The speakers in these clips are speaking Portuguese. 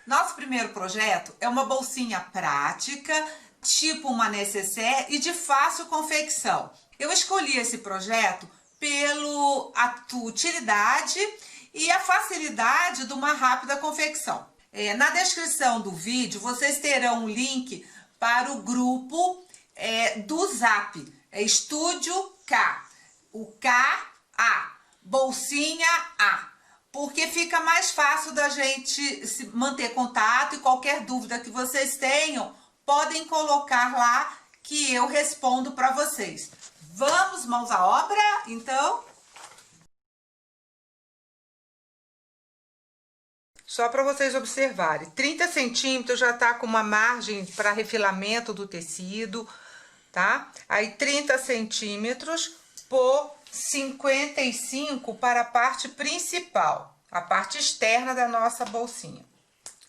Nosso primeiro projeto é uma bolsinha prática, tipo uma nécessaire e de fácil confecção. Eu escolhi esse projeto pela utilidade e a facilidade de uma rápida confecção. Na descrição do vídeo vocês terão um link para o grupo do Zap, Estúdio K, o KA, Bolsinha A, porque fica mais fácil da gente se manter contato e qualquer dúvida que vocês tenham, podem colocar lá que eu respondo para vocês. Vamos, mãos à obra, então? Só para vocês observarem, 30 centímetros já tá com uma margem para refilamento do tecido, tá? Aí 30 centímetros por 55 para a parte principal, a parte externa da nossa bolsinha.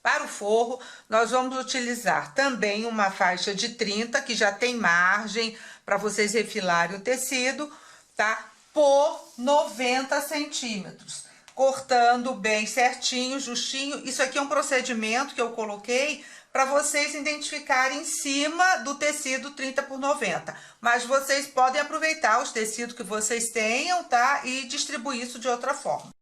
Para o forro, nós vamos utilizar também uma faixa de 30, que já tem margem para vocês refilarem o tecido, tá? Por 90 centímetros. Cortando bem certinho, justinho. Isso aqui é um procedimento que eu coloquei para vocês identificarem em cima do tecido 30 por 90. Mas vocês podem aproveitar os tecidos que vocês tenham, tá? E distribuir isso de outra forma.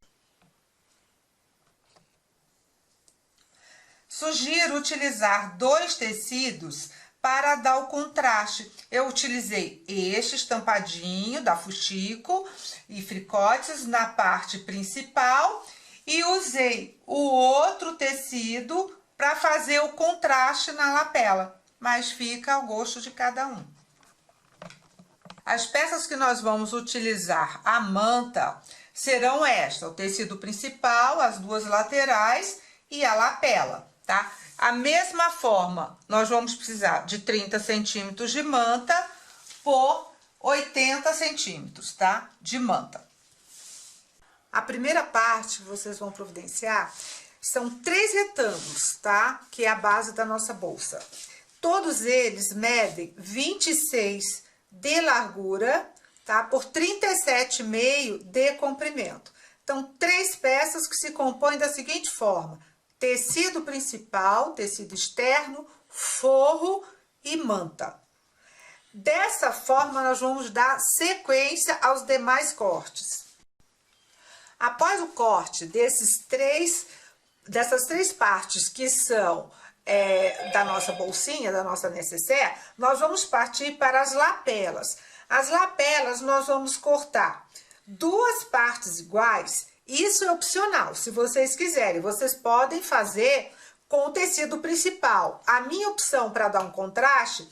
Sugiro utilizar 2 tecidos para dar o contraste. Eu utilizei este estampadinho da Fuxico e fricotes na parte principal e usei o outro tecido para fazer o contraste na lapela, mas fica ao gosto de cada um. As peças que nós vamos utilizar a manta serão esta, o tecido principal, as 2 laterais e a lapela, tá? A mesma forma, nós vamos precisar de 30 centímetros de manta por 80 centímetros, tá? De manta. A primeira parte que vocês vão providenciar são 3 retângulos, tá? Que é a base da nossa bolsa. Todos eles medem 26 de largura, tá? Por 37,5 de comprimento. Então, 3 peças que se compõem da seguinte forma: tecido principal, tecido externo, forro e manta. Dessa forma, nós vamos dar sequência aos demais cortes. Após o corte dessas três partes que são da nossa bolsinha, da nossa nécessaire, nós vamos partir para as lapelas. As lapelas nós vamos cortar 2 partes iguais. Isso é opcional, se vocês quiserem, vocês podem fazer com o tecido principal. A minha opção para dar um contraste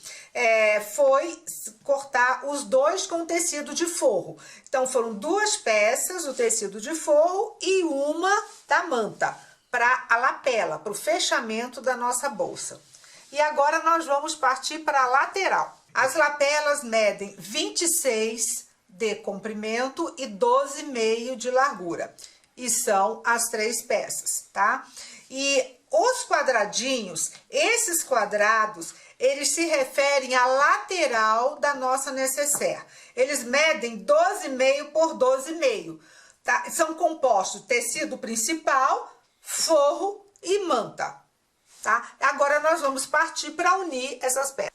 foi cortar os 2 com tecido de forro. Então, foram 2 peças, o tecido de forro e uma da manta, para a lapela, para o fechamento da nossa bolsa. E agora, nós vamos partir para a lateral. As lapelas medem 26 de comprimento e 12,5 de largura. E são as 3 peças, tá? E os quadradinhos, esses quadrados, eles se referem à lateral da nossa nécessaire. Eles medem 12,5 por 12,5, tá? São compostos tecido principal, forro e manta, tá? Agora, nós vamos partir para unir essas peças.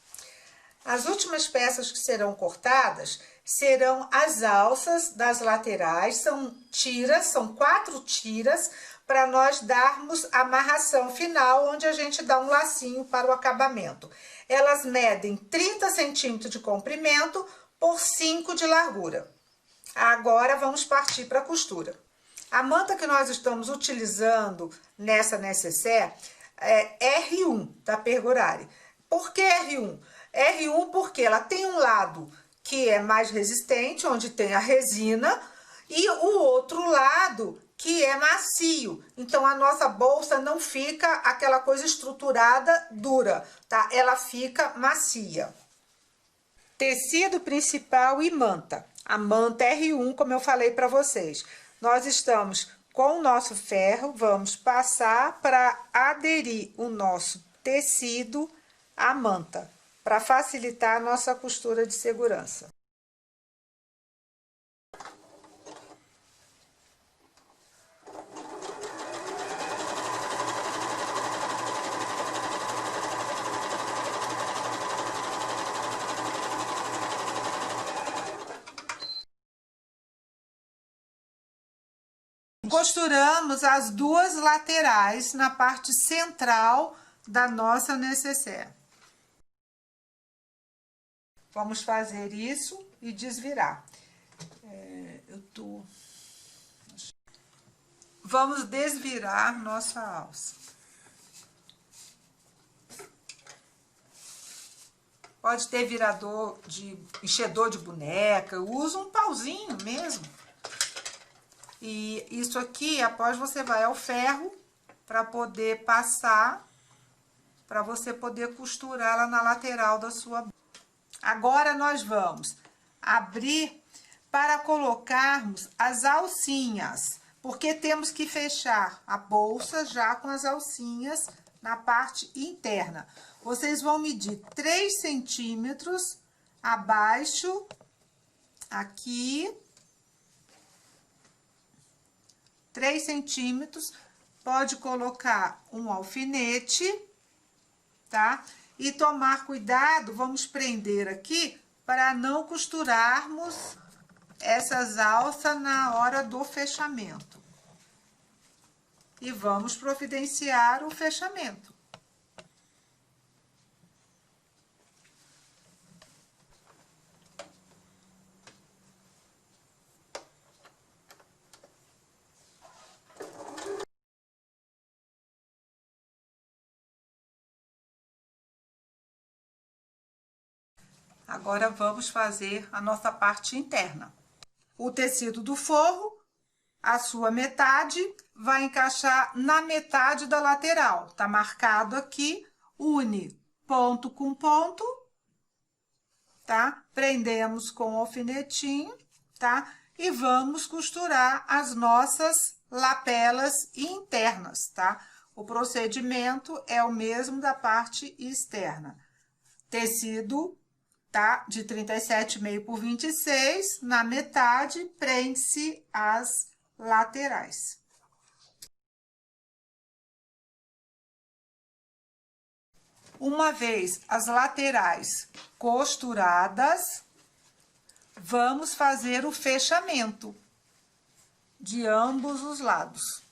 As últimas peças que serão cortadas serão as alças das laterais, são tiras, são 4 tiras, para nós darmos a amarração final, onde a gente dá um lacinho para o acabamento. Elas medem 30 centímetros de comprimento por 5 de largura. Agora, vamos partir para a costura. A manta que nós estamos utilizando nessa nécessaire é R1, da Pergorari. Por que R1? R1 porque ela tem um lado que é mais resistente, onde tem a resina, e o outro lado que é macio. Então, a nossa bolsa não fica aquela coisa estruturada dura, tá? Ela fica macia. Tecido principal e manta. A manta R1, como eu falei para vocês. Nós estamos com o nosso ferro, vamos passar para aderir o nosso tecido à manta, para facilitar a nossa costura de segurança. costuramos as duas laterais na parte central da nossa nécessaire. Vamos fazer isso e desvirar. Vamos desvirar nossa alça. Pode ter virador de enchedor de boneca, eu uso um pauzinho mesmo. E isso aqui, após você vai ao ferro para poder passar, para você poder costurar lá na lateral da sua. Agora nós vamos abrir para colocarmos as alcinhas, porque temos que fechar a bolsa já com as alcinhas na parte interna. Vocês vão medir 3 centímetros abaixo, aqui, 3 centímetros, pode colocar um alfinete, tá? E tomar cuidado, vamos prender aqui, para não costurarmos essas alças na hora do fechamento. E vamos providenciar o fechamento. Agora, vamos fazer a nossa parte interna. O tecido do forro, a sua metade, vai encaixar na metade da lateral. Tá marcado aqui, une ponto com ponto, tá? Prendemos com o alfinetinho, tá? E vamos costurar as nossas lapelas internas, tá? O procedimento é o mesmo da parte externa. Tecido, tá? De 37,5 por 26, na metade, prende-se as laterais. Uma vez as laterais costuradas, vamos fazer o fechamento de ambos os lados.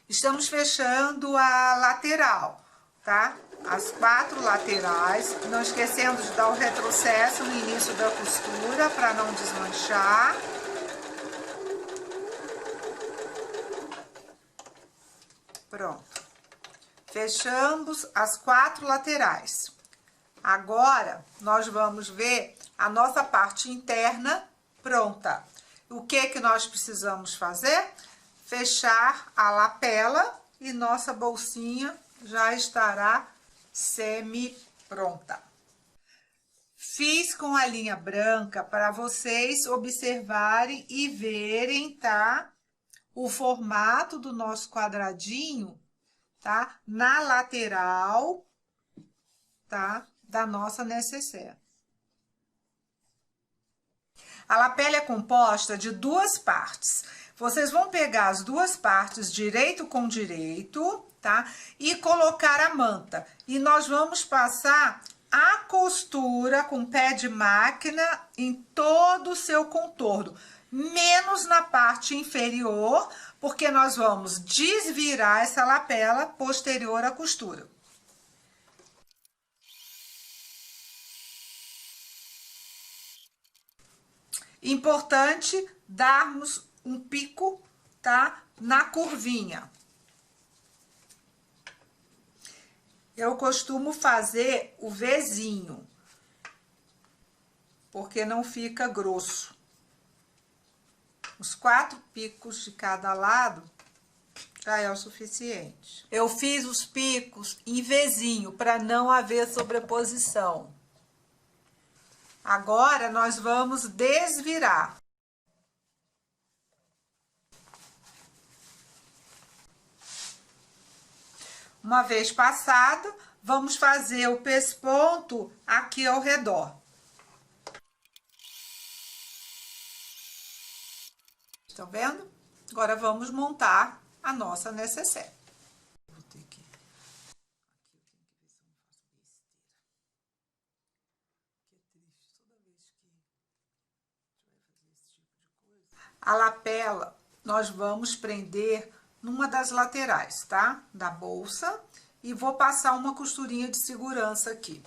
Estamos fechando a lateral, tá? As 4 laterais, não esquecendo de dar o retrocesso no início da costura para não desmanchar. Pronto. Fechamos as 4 laterais. Agora, nós vamos ver a nossa parte interna pronta. O que nós precisamos fazer? Fechar a lapela e nossa bolsinha já estará semi-pronta. Fiz com a linha branca para vocês observarem e verem, tá? O formato do nosso quadradinho, tá? Na lateral, tá? Da nossa nécessaire. A lapela é composta de 2 partes. Vocês vão pegar as 2 partes direito com direito, tá? E colocar a manta. E nós vamos passar a costura com pé de máquina em todo o seu contorno, menos na parte inferior, porque nós vamos desvirar essa lapela posterior à costura. Importante darmos um pico, tá? Na curvinha. Eu costumo fazer o Vzinho, porque não fica grosso. Os 4 picos de cada lado já é o suficiente. Eu fiz os picos em Vzinho, para não haver sobreposição. Agora, nós vamos desvirar. Uma vez passado, vamos fazer o pesponto aqui ao redor. Estão vendo? Agora, vamos montar a nossa nécessaire. Vou ter que... A lapela nós vamos prender numa das laterais, tá? Da bolsa, e vou passar uma costurinha de segurança aqui.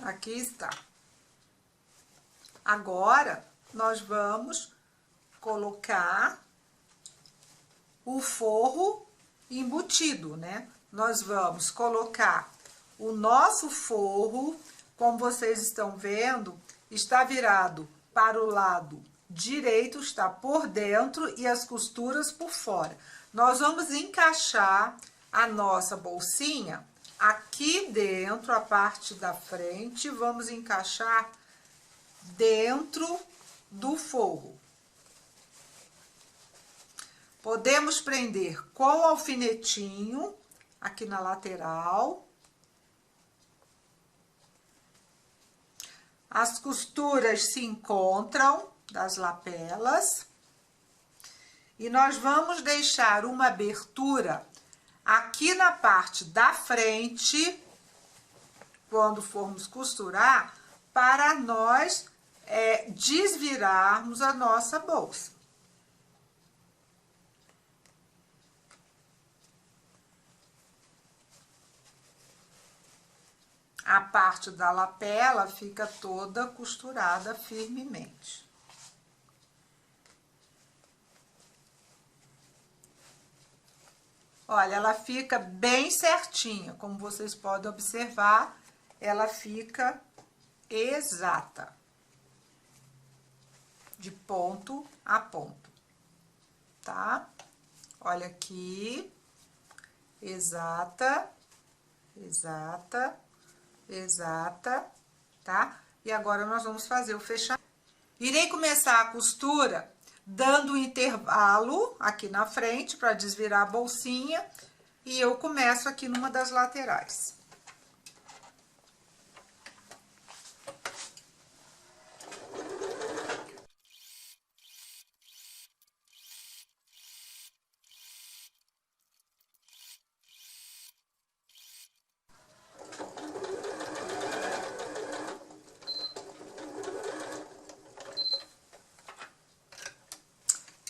Aqui está. Agora, nós vamos colocar o forro embutido, né? Nós vamos colocar o nosso forro, como vocês estão vendo, está virado para o lado direito, está por dentro e as costuras por fora. Nós vamos encaixar a nossa bolsinha aqui dentro, a parte da frente, vamos encaixar dentro do forro. Podemos prender com alfinetinho aqui na lateral. As costuras se encontram das lapelas. E nós vamos deixar uma abertura aqui na parte da frente, quando formos costurar, para nós desvirarmos a nossa bolsa. A parte da lapela fica toda costurada firmemente. Olha, ela fica bem certinha, como vocês podem observar, ela fica exata, de ponto a ponto, tá? Olha aqui, exata, exata, exata, tá? E agora nós vamos fazer o fechamento. Irei começar a costura dando um intervalo aqui na frente para desvirar a bolsinha, e eu começo aqui numa das laterais.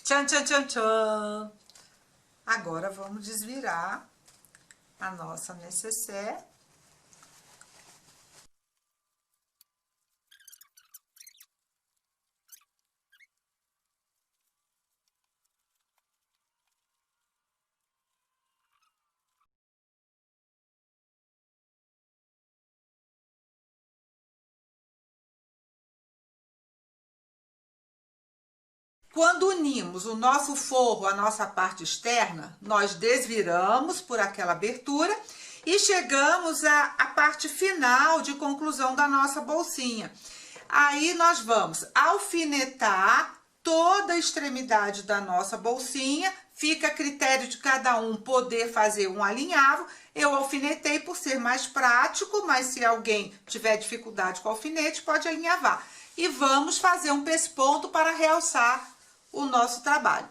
Tchan, tchan, tchan, tchan. Agora, vamos desvirar a nossa nécessaire. Quando unimos o nosso forro à nossa parte externa, nós desviramos por aquela abertura e chegamos à parte final de conclusão da nossa bolsinha. Aí, nós vamos alfinetar toda a extremidade da nossa bolsinha, fica a critério de cada um poder fazer um alinhavo. Eu alfinetei por ser mais prático, mas se alguém tiver dificuldade com alfinete, pode alinhavar. E vamos fazer um pesponto para realçar o nosso trabalho.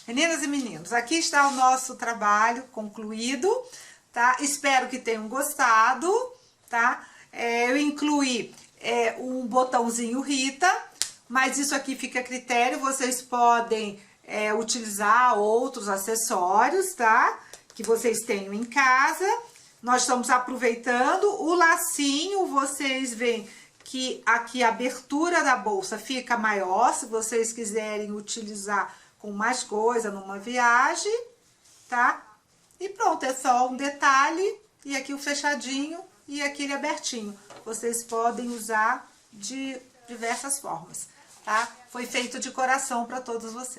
Meninas e meninos, aqui está o nosso trabalho concluído, tá? Espero que tenham gostado, tá? Eu incluí um botãozinho Rita, mas isso aqui fica a critério, vocês podem utilizar outros acessórios, tá? Que vocês tenham em casa. Nós estamos aproveitando o lacinho, vocês veem que aqui a abertura da bolsa fica maior, se vocês quiserem utilizar com mais coisa numa viagem, tá? E pronto, é só um detalhe, e aqui o fechadinho e aquele abertinho. Vocês podem usar de diversas formas, tá? Foi feito de coração para todos vocês.